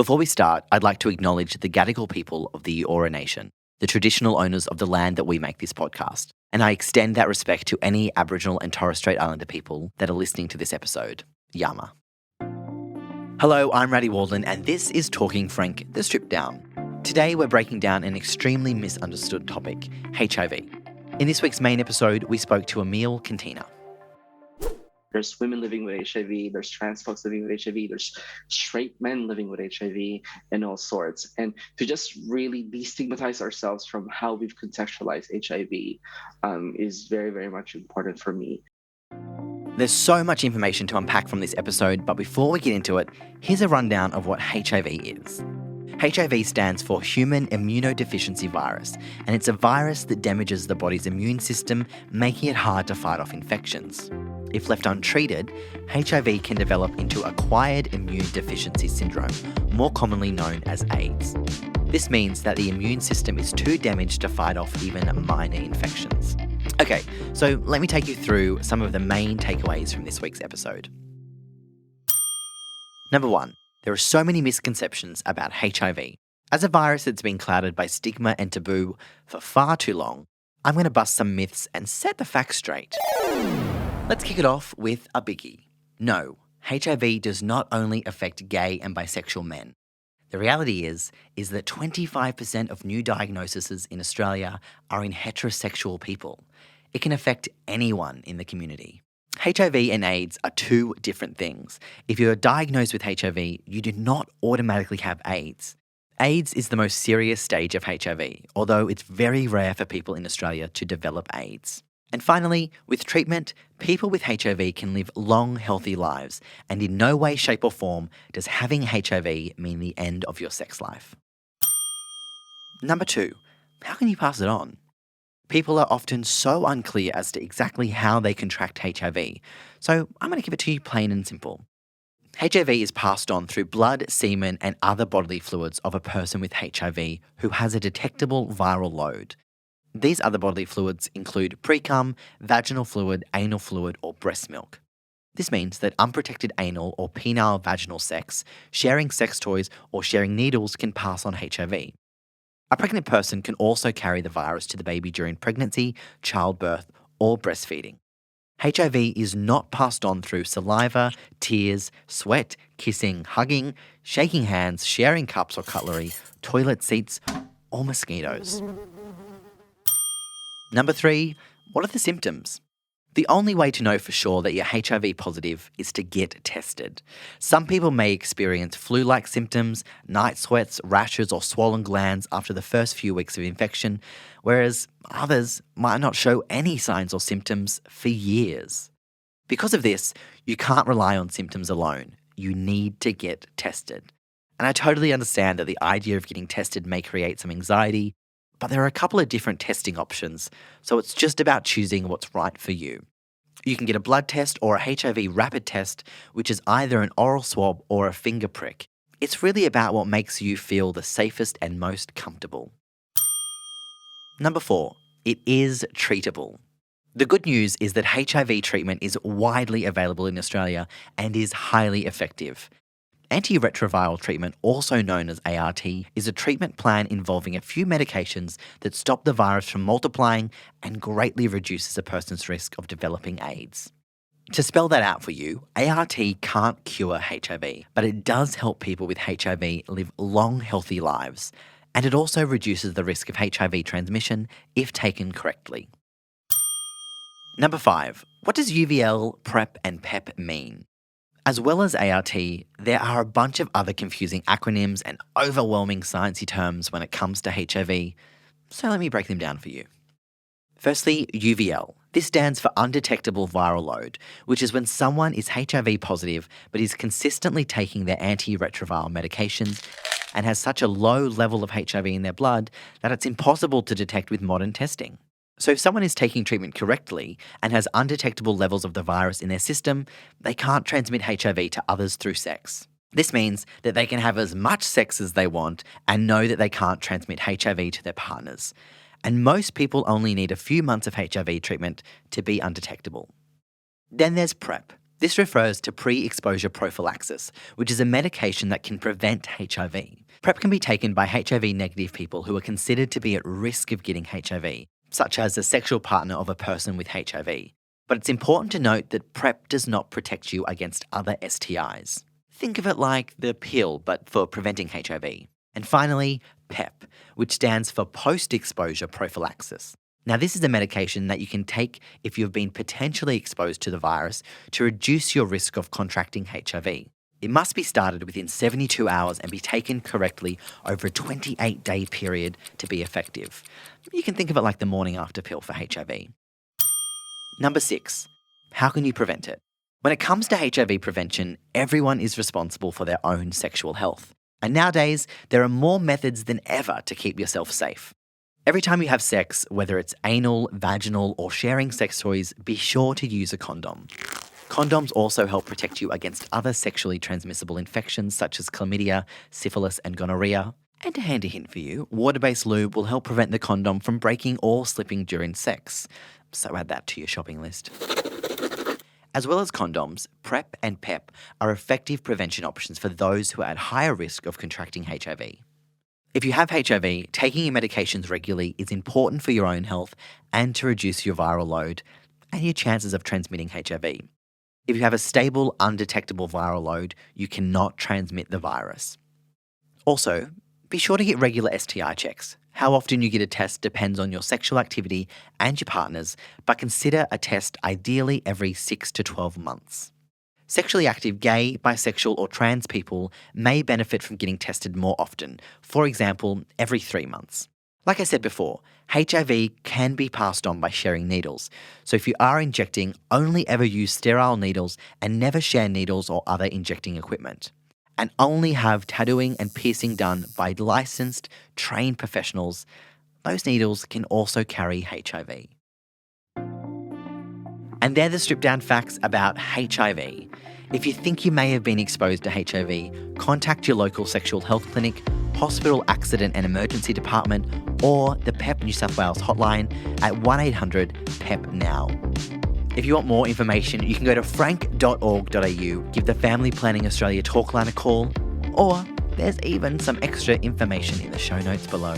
Before we start, I'd like to acknowledge the Gadigal people of the Eora Nation, the traditional owners of the land that we make this podcast, and I extend that respect to any Aboriginal and Torres Strait Islander people that are listening to this episode. Yama. Hello, I'm Raddy Waldron, and this is Talking Frank, the Strip Down. Today we're breaking down an extremely misunderstood topic, HIV. In this week's main episode, we spoke to Emil Cantina. There's women living with HIV, there's trans folks living with HIV, there's straight men living with HIV, and all sorts. And to just really destigmatize ourselves from how we've contextualized HIV is very, very much important for me. There's so much information to unpack from this episode, but before we get into it, here's a rundown of what HIV is. HIV stands for Human Immunodeficiency Virus, and it's a virus that damages the body's immune system, making it hard to fight off infections. If left untreated, HIV can develop into acquired immune deficiency syndrome, more commonly known as AIDS. This means that the immune system is too damaged to fight off even minor infections. Okay, so let me take you through some of the main takeaways from this week's episode. Number 1. There are so many misconceptions about HIV. As a virus that's been clouded by stigma and taboo for far too long, I'm going to bust some myths and set the facts straight. Let's kick it off with a biggie. No, HIV does not only affect gay and bisexual men. The reality is that 25% of new diagnoses in Australia are in heterosexual people. It can affect anyone in the community. HIV and AIDS are two different things. If you're diagnosed with HIV, you do not automatically have AIDS. AIDS is the most serious stage of HIV, although it's very rare for people in Australia to develop AIDS. And finally, with treatment, people with HIV can live long, healthy lives, and in no way, shape or form does having HIV mean the end of your sex life. Number 2, how can you pass it on? People are often so unclear as to exactly how they contract HIV, so I'm going to give it to you plain and simple. HIV is passed on through blood, semen and other bodily fluids of a person with HIV who has a detectable viral load. These other bodily fluids include pre-cum, vaginal fluid, anal fluid or breast milk. This means that unprotected anal or penile vaginal sex, sharing sex toys or sharing needles can pass on HIV. A pregnant person can also carry the virus to the baby during pregnancy, childbirth or breastfeeding. HIV is not passed on through saliva, tears, sweat, kissing, hugging, shaking hands, sharing cups or cutlery, toilet seats or mosquitoes. Number 3, what are the symptoms? The only way to know for sure that you're HIV positive is to get tested. Some people may experience flu-like symptoms, night sweats, rashes or swollen glands after the first few weeks of infection, whereas others might not show any signs or symptoms for years. Because of this, you can't rely on symptoms alone. You need to get tested. And I totally understand that the idea of getting tested may create some anxiety, but there are a couple of different testing options, so it's just about choosing what's right for you. You can get a blood test or a HIV rapid test, which is either an oral swab or a finger prick. It's really about what makes you feel the safest and most comfortable. Number 4, it is treatable. The good news is that HIV treatment is widely available in Australia and is highly effective. Antiretroviral treatment, also known as ART, is a treatment plan involving a few medications that stop the virus from multiplying and greatly reduces a person's risk of developing AIDS. To spell that out for you, ART can't cure HIV, but it does help people with HIV live long, healthy lives, and it also reduces the risk of HIV transmission if taken correctly. Number 5, what does UVL, PrEP and PEP mean? As well as ART, there are a bunch of other confusing acronyms and overwhelming sciencey terms when it comes to HIV, so let me break them down for you. Firstly, UVL. This stands for undetectable viral load, which is when someone is HIV positive but is consistently taking their antiretroviral medications and has such a low level of HIV in their blood that it's impossible to detect with modern testing. So if someone is taking treatment correctly and has undetectable levels of the virus in their system, they can't transmit HIV to others through sex. This means that they can have as much sex as they want and know that they can't transmit HIV to their partners. And most people only need a few months of HIV treatment to be undetectable. Then there's PrEP. This refers to pre-exposure prophylaxis, which is a medication that can prevent HIV. PrEP can be taken by HIV-negative people who are considered to be at risk of getting HIV, such as a sexual partner of a person with HIV. But it's important to note that PrEP does not protect you against other STIs. Think of it like the pill, but for preventing HIV. And finally, PEP, which stands for post-exposure prophylaxis. Now, this is a medication that you can take if you've been potentially exposed to the virus to reduce your risk of contracting HIV. It must be started within 72 hours and be taken correctly over a 28-day period to be effective. You can think of it like the morning after pill for HIV. Number 6, how can you prevent it? When it comes to HIV prevention, everyone is responsible for their own sexual health. And nowadays, there are more methods than ever to keep yourself safe. Every time you have sex, whether it's anal, vaginal, or sharing sex toys, be sure to use a condom. Condoms also help protect you against other sexually transmissible infections such as chlamydia, syphilis, and gonorrhea. And a handy hint for you, water-based lube will help prevent the condom from breaking or slipping during sex. So add that to your shopping list. As well as condoms, PrEP and PEP are effective prevention options for those who are at higher risk of contracting HIV. If you have HIV, taking your medications regularly is important for your own health and to reduce your viral load and your chances of transmitting HIV. If you have a stable, undetectable viral load, you cannot transmit the virus. Also, be sure to get regular STI checks. How often you get a test depends on your sexual activity and your partner's, but consider a test ideally every 6 to 12 months. Sexually active gay, bisexual, or trans people may benefit from getting tested more often, for example, every 3 months. Like I said before, HIV can be passed on by sharing needles, so if you are injecting, only ever use sterile needles and never share needles or other injecting equipment. And only have tattooing and piercing done by licensed, trained professionals. Those needles can also carry HIV. And they're the stripped down facts about HIV. If you think you may have been exposed to HIV, contact your local sexual health clinic, hospital accident and emergency department, or the PEP New South Wales hotline at 1-800-PEP-NOW. If you want more information, you can go to frank.org.au, give the Family Planning Australia talk line a call, or there's even some extra information in the show notes below.